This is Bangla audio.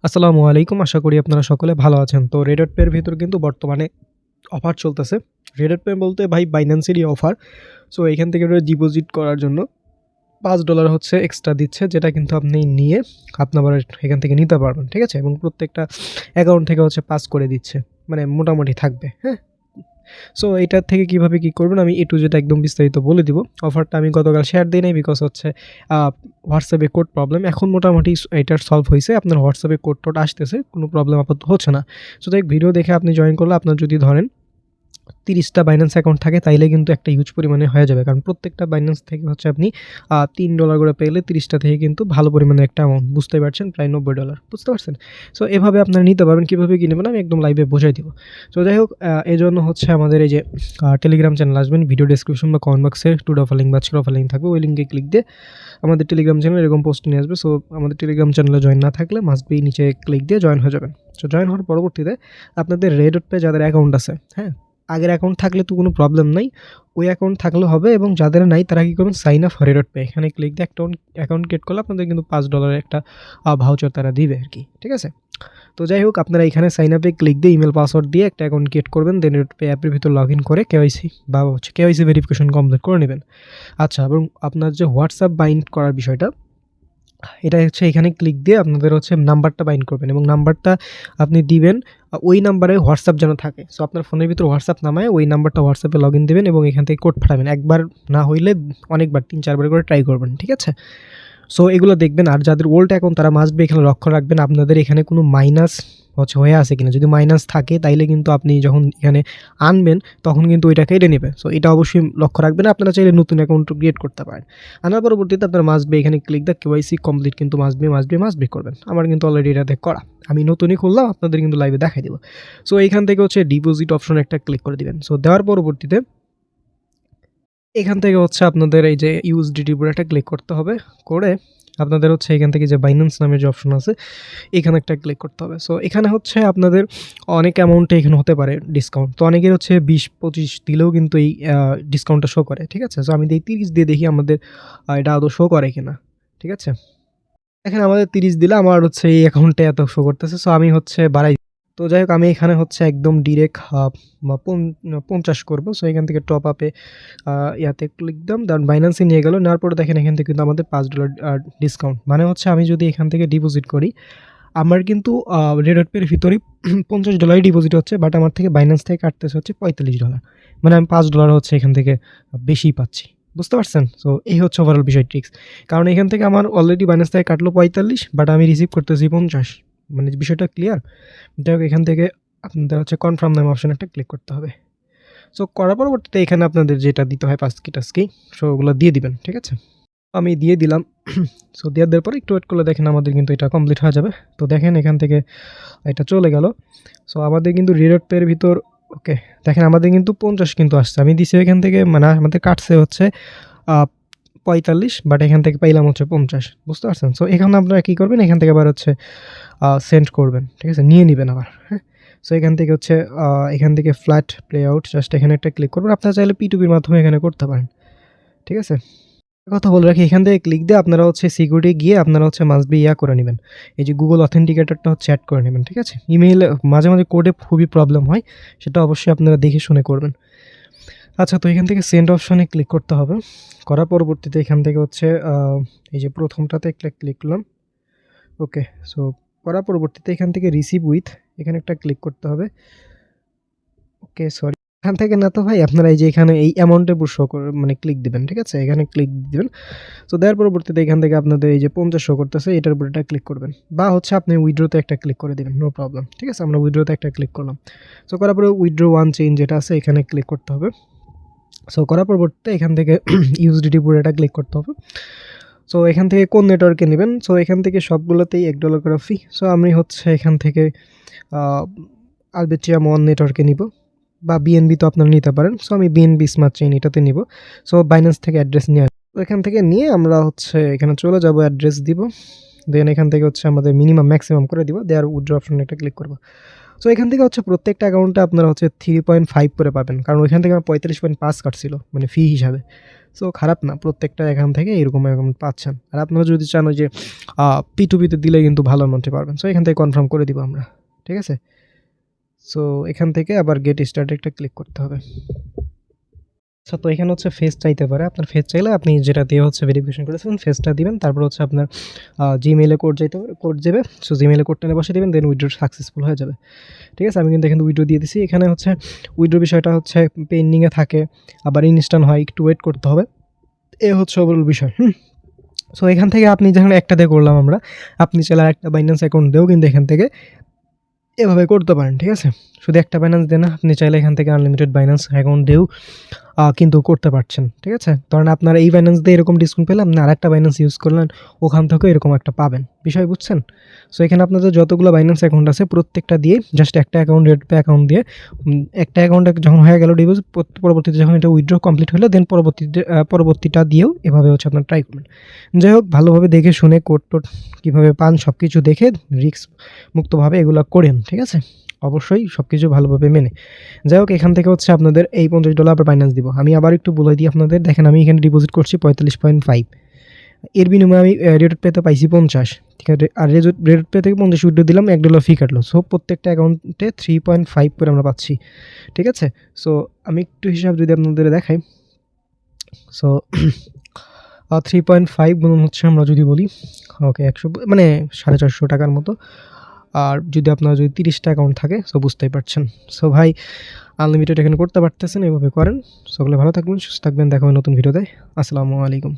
আসসালামু আলাইকুম। আশা করি আপনারা সকলে ভালো আছেন। তো Redot Pay এর ভিতর কিন্তু বর্তমানে অফার চলতেছে। Redot Pay বলতে ভাই Binance-এরই অফার। সো এখান থেকে ডিপোজিট করার জন্য $5 হচ্ছে এক্সট্রা দিচ্ছে, যেটা কিন্তু আপনি নিয়ে আপনি আবার এখান থেকে নিতে পারবেন। ঠিক আছে? এবং প্রত্যেকটা অ্যাকাউন্ট থেকে হচ্ছে পাস করে দিচ্ছে। মানে মোটামুটি থাকবে। হ্যাঁ? সো এটার থেকে কিভাবে কি করবেন আমি A to Z একদম বিস্তারিত বলে দিব। অফারটা আমি গতকাল শেয়ার দেই নাই বিকজ হচ্ছে হোয়াটসঅ্যাপে কোড প্রবলেম। এখন মোটামুটি এটার সলভ হইছে। আপনার হোয়াটসঅ্যাপে কোড-টোড আসতেছে। কোনো প্রবলেম আপাতত হচ্ছে না। সো যাই হোক, ভিডিও দেখে আপনি জয়েন করলে আপনার যদি ধরেন 30 টা Binance অ্যাকাউন্ট থাকে তাইলে কিন্তু একটা হিউজ পরিমাণে হয়ে যাবে। কারণ প্রত্যেকটা Binance থেকে হচ্ছে আপনি $3 করে পেলে 30 টা থেকে কিন্তু ভালো পরিমাণে একটা অ্যামাউন্ট, বুঝতেই পারছেন, প্রায় $90, বুঝতে পারছেন? সো এভাবে আপনারা নিতে পারবেন। কিভাবে কি নেবেন আমি একদম লাইভে বুঝাই দিব। সো যাই হোক, এজন্য হচ্ছে আমাদের এই যে টেলিগ্রাম চ্যানেল আসবেন, ভিডিও ডেসক্রিপশন বা কমেন্ট বক্সে 2 দফা লিঙ্ক বা 3 দফা লিঙ্ক থাকবে। ওই লিঙ্কে ক্লিক দিয়ে আমাদের টেলিগ্রাম চ্যানেল এরকম পোস্ট নিয়ে আসবে। সো আমাদের টেলিগ্রাম চ্যানেলে জয়েন না থাকলে মাস্ট বি নিচে ক্লিক দিয়ে জয়েন হয়ে যাবেন। সো জয়েন হওয়ার পরবর্তীতে আপনাদের Redot Pay যাদের অ্যাকাউন্ট আছে, হ্যাঁ? আগের অ্যাকাউন্ট থাকলে তো কোনো প্রবলেম নাই। ওই অ্যাকাউন্ট থাকলেও হবে, এবং যাদের নাই তারা কি করবেন, sign up for Redot Pay এখানে ক্লিক দিয়ে অ্যাকাউন্ট ক্রিয়েট করলে আপনাদের কিন্তু $5 এর একটা ভাউচার তারা দিবে আরকি। ঠিক আছে? তো যাই হোক, আপনারা এখানে সাইন আপে ক্লিক দিয়ে ইমেল পাসওয়ার্ড দিয়ে একটা অ্যাকাউন্ট ক্রিয়েট করবেন। দেন Redot Pay অ্যাপের ভিতর লগইন করে কেওয়াইসি বা হচ্ছে কেওয়াইসি ভেরিফিকেশন কমপ্লিট করে নেবেন। আচ্ছা, এবং আপনার যে হোয়াটসঅ্যাপ বাইন্ড করার বিষয়টা, এটা হচ্ছে এখানে ক্লিক দিয়ে আপনাদের হচ্ছে নাম্বারটা বাইন্ড করবেন, এবং নাম্বারটা আপনি দিবেন ওই নাম্বারে হোয়াটসঅ্যাপ যেন থাকে। সো আপনার ফোনের ভিতর হোয়াটসঅ্যাপ নামায় ওই নাম্বারটা হোয়াটসঅ্যাপে লগইন দিবেন এবং এখান থেকে কোড পাঠাবেন। একবার না হইলে অনেকবার ৩-৪ বার করে ট্রাই করবেন। ঠিক আছে? সো এগুলো দেখবেন। আর যাদের ওল্ড অ্যাকাউন্ট তারা মাস্ট বি এখানে লক্ষ্য রাখবেন আপনাদের এখানে কোনো মাইনাস হচ্ছে হয়ে আছে কিনা। যদি মাইনাস থাকে তাইলে কিন্তু আপনি যখন এখানে আনবেন তখন কিন্তু ওইটা কেটে নেবে। সো এটা অবশ্যই লক্ষ্য রাখবেন। আপনারা চাইলে নতুন অ্যাকাউন্ট ক্রিয়েট করতে পারেন। আনার পরবর্তীতে আপনারা মাস্ট বি এখানে ক্লিক দিয়ে কেওয়াইসি কমপ্লিট কিন্তু মাস্ট বি করবেন। আমার কিন্তু অলরেডি এটাতে করা। আমি নতুনই খুললাম, আপনাদের কিন্তু লাইভে দেখাই দিব। সো এইখান থেকে হচ্ছে ডিপোজিট অপশন একটা ক্লিক করে দিবেন। সো দেওয়ার পরবর্তীতে এখান থেকে হচ্ছে আপনাদের এই যে USDT উপরে একটা ক্লিক করতে হবে। করে আপনাদের হচ্ছে এখান থেকে যে Binance নামের যে অপশন আছে এখানে একটা ক্লিক করতে হবে। সো এখানে হচ্ছে আপনাদের অনেক অ্যামাউন্টে এখানে হতে পারে ডিসকাউন্ট। তো অনেকের হচ্ছে 20-25 দিলেও কিন্তু এই ডিসকাউন্টটা শো করে। ঠিক আছে? সো আমি 30 দিয়ে দেখি আমাদের এটা আদৌ শো করে কিনা। ঠিক আছে? এখানে আমাদের 30 দিলে আমার হচ্ছে এই অ্যাকাউন্টে এত শো করতেছে। সো আমি হচ্ছে বাড়াই। তো যাই হোক, আমি এখানে হচ্ছে একদম ডিরেক্ট 50 করব। সো এখান থেকে টপ আপে ইয়াতে ক্লিক দিলাম, দেন বাইন্যান্সে নিয়ে গেল। নেওয়ার পরে দেখেন এখান থেকে কিন্তু আমাদের $5 ডিসকাউন্ট। মানে হচ্ছে আমি যদি এখান থেকে ডিপোজিট করি, আমার কিন্তু Redot Pay এর ভিতরেই $50 ডিপোজিট হচ্ছে, বাট আমার থেকে বাইন্যান্স থেকে কাটতেছে হচ্ছে $45। মানে আমি $5 হচ্ছে এখান থেকে বেশিই পাচ্ছি। বুঝতে পারছেন? সো এই হচ্ছে ওভারঅল বিষয় ট্রিক্স। কারণ এখান থেকে আমার অলরেডি বাইন্যান্স থেকে কাটলো 45, বাট আমি রিসিভ করতেছি 50। মানে বিষয়টা ক্লিয়ার? যাই হোক, এখান থেকে আপনাদের হচ্ছে কনফার্ম নামে অপশন একটা ক্লিক করতে হবে। সো করার পরবর্তীতে এখানে আপনাদের যেটা দিতে হয় পাসকি সো ওগুলো দিয়ে দিবেন। ঠিক আছে? আমি দিয়ে দিলাম। সো দেওয়ার পরে একটু ওয়েট করলে দেখেন আমাদের কিন্তু এটা কমপ্লিট হয়ে যাবে। তো দেখেন এখান থেকে এটা চলে গেল। সো আমাদের কিন্তু Redot Pay এর ভিতর ওকে, দেখেন আমাদের কিন্তু 50 কিন্তু আসছে। আমি দিছি এখান থেকে, মানে আমাদের কাটছে হচ্ছে 45, বাট এখান থেকে পাইলাম হচ্ছে 50। বুঝতে পারছেন? সো এখানে আপনারা কী করবেন, এখান থেকে আবার হচ্ছে সেন্ড করবেন। ঠিক আছে? নিয়ে নিবেন আবার। হ্যাঁ? সো এখান থেকে হচ্ছে এখান থেকে ফ্ল্যাট প্লে আউট, জাস্ট এখানে একটা ক্লিক করবেন। আপনারা চাইলে P2P-র মাধ্যমে এখানে করতে পারেন। ঠিক আছে? কথা বলে রাখি, এখান থেকে ক্লিক দিয়ে আপনারা হচ্ছে সিকিউরিটি গিয়ে আপনারা হচ্ছে মাস্ট বি করে নেবেন। এই যে গুগল অথেন্টিকেটরটা হচ্ছে অ্যাড করে নেবেন। ঠিক আছে? ইমেইলে মাঝে কোডে খুবই প্রবলেম হয়। সেটা অবশ্যই আপনারা দেখে শুনে করবেন। আচ্ছা, তো এখান থেকে সেন্ড অপশনে ক্লিক করতে হবে। করার পরবর্তীতে এখান থেকে হচ্ছে এই যে প্রথমটাতে একটা ক্লিক করলাম। ওকে, সো করার পরবর্তীতে এখান থেকে রিসিভ উইথ এখানে একটা ক্লিক করতে হবে। ওকে, সরি, এখান থেকে না তো ভাই, আপনারা এই যে এখানে এই অ্যামাউন্টের উপর শো করে মানে ক্লিক দিবেন। ঠিক আছে? এখানে ক্লিক দিবেন। সো দেওয়ার পরবর্তীতে এখান থেকে আপনাদের এই যে 50 শো করতেছে এটার উপর একটা ক্লিক করবেন, বা হচ্ছে আপনি উইথড্রোতে একটা ক্লিক করে দিবেন, নো প্রবলেম। ঠিক আছে? আমরা উইথড্রোতে একটা ক্লিক করলাম। সো করার পরে উইথড্রো ওয়ান চেইন যেটা আছে এখানে ক্লিক করতে হবে। সো করার পরবর্তীতে এখান থেকে USDT পুরো এটা ক্লিক করতে হবে। সো এখান থেকে কোন নেটওয়ার্কে নেবেন, সো এখান থেকে সবগুলোতেই $1 করে ফি। সো আমি হচ্ছে এখান থেকে আলবেট্রিয়াম ওয়ান নেটওয়ার্কে নিব, বা BNB তো আপনারা নিতে পারেন। সো আমি BNB স্মার্ট চেইন এটাতে নিব। সো বাইন্যান্স থেকে অ্যাড্রেস নিয়ে তো এখান থেকে নিয়ে আমরা হচ্ছে এখানে চলে যাব, অ্যাড্রেস দিব। দেন এখান থেকে হচ্ছে আমাদের মিনিমাম ম্যাক্সিমাম করে দিব, দেওয়ার উইথড্র অপশনে একটা ক্লিক করব। সো এখান থেকে হচ্ছে প্রত্যেকটা অ্যাকাউন্টে আপনারা হচ্ছে 3.5 করে পাবেন, কারণ ওইখান থেকে আমার 45.5 কাটছিল মানে ফি হিসাবে। সো খারাপ না, প্রত্যেকটা এখান থেকে এরকম অ্যাকাউন্ট পাচ্ছেন। আর আপনারা যদি চান ওই যে P2P-তে দিলে কিন্তু ভালো অ্যামাউন্টে পারবেন। সো এখান থেকে কনফার্ম করে দিব আমরা, ঠিক আছে? সো এখান থেকে আবার গেট স্টার্টেডটা ক্লিক করতে হবে। আচ্ছা, তো এখানে হচ্ছে ফেস চাইতে পারে। আপনার ফেস চাইলে আপনি যেটা দিয়ে হচ্ছে ভেরিফিকেশন করেছিলেন ফেসটা দিবেন। তারপর হচ্ছে আপনার জিমেইলে কোড যাবে। সো জিমেইলে কোডটা নিয়ে বসিয়ে দিবেন, দেন উইথড্র সাকসেসফুল হয়ে যাবে। ঠিক আছে? আমি কিন্তু এখানে উইথড্র দিয়ে দিছি। এখানে হচ্ছে উইথড্র বিষয়টা হচ্ছে পেন্ডিংয়ে থাকে, আবার ইনস্ট্যান্ট হয়, একটু ওয়েট করতে হবে। এ হচ্ছে ওভারঅল বিষয়। সো এখান থেকে আপনি যখন একটা দিয়ে করলাম আমরা, আপনি চাইলে আরেকটা বাইন্যান্স অ্যাকাউন্ট দিয়েও কিন্তু এখান থেকে এভাবে করতে পারেন, ঠিক আছে? শুধু একটা বাইন্যান্স দিয়ে না, আপনি চাইলে এখান থেকে আনলিমিটেড বাইন্যান্স অ্যাকাউন্ট দিয়েও কিন্তু করতে পারছেন, ঠিক আছে? ধরেন আপনার এই বাইন্যান্স দিয়ে এরকম ডিসকাউন্ট পেলে আপনি আরেকটা বাইন্যান্স ইউজ করলেন, ওখান থেকেও এরকম একটা পাবেন। বিষয় বুঝছেন? সো এখানে আপনাদের যতগুলো বাইন্যান্স অ্যাকাউন্ট আছে প্রত্যেকটা দিয়ে জাস্ট একটা অ্যাকাউন্ট রেডপে অ্যাকাউন্ট দিয়ে একটা অ্যাকাউন্টে যখন হয়ে গেল ডিপোজিট, পরবর্তীতে যখন এটা উইথড্র কমপ্লিট হলো দেন পরবর্তীটা দিয়েও এভাবে হচ্ছে আপনার ট্রাই করবেন। যাই হোক, ভালোভাবে দেখে শুনে কোড টোড কীভাবে পান সব কিছু দেখে রিস্ক মুক্তভাবে এগুলো করেন, ঠিক আছে? অবশ্যই সব কিছু ভালোভাবে মেনে। যাই হোক, এখান থেকে হচ্ছে আপনাদের এই $50 আবার বাইন্যান্স দিব। আমি আবার একটু বলে দিই আপনাদের, দেখেন আমি এখানে ডিপোজিট করছি 45.5, এর বিনিময়ে আমি রেডট পেতে পাইছি 50, ঠিক আছে? আর রেডট পে থেকে 50 উইথড্র দিলাম, $1 ফি কাটলো। সো প্রত্যেকটা অ্যাকাউন্টে 3.5 করে আমরা পাচ্ছি, ঠিক আছে? সো আমি একটু হিসাব যদি আপনাদের দেখাই, সো 3.5 গুণন হচ্ছে আমরা যদি বলি, ওকে 100 মানে 450 টাকার মতো। আর যদি আপনার যদি 30টা অ্যাকাউন্ট থাকে, সো বুঝতেই পারছেন। সো ভাই, আনলিমিটেড এখানে করতে পারতেছেন, এভাবে করেন। সকলে ভালো থাকবেন, সুস্থ থাকবেন, দেখা হবে নতুন ভিডিওতে। আসসালামু আলাইকুম।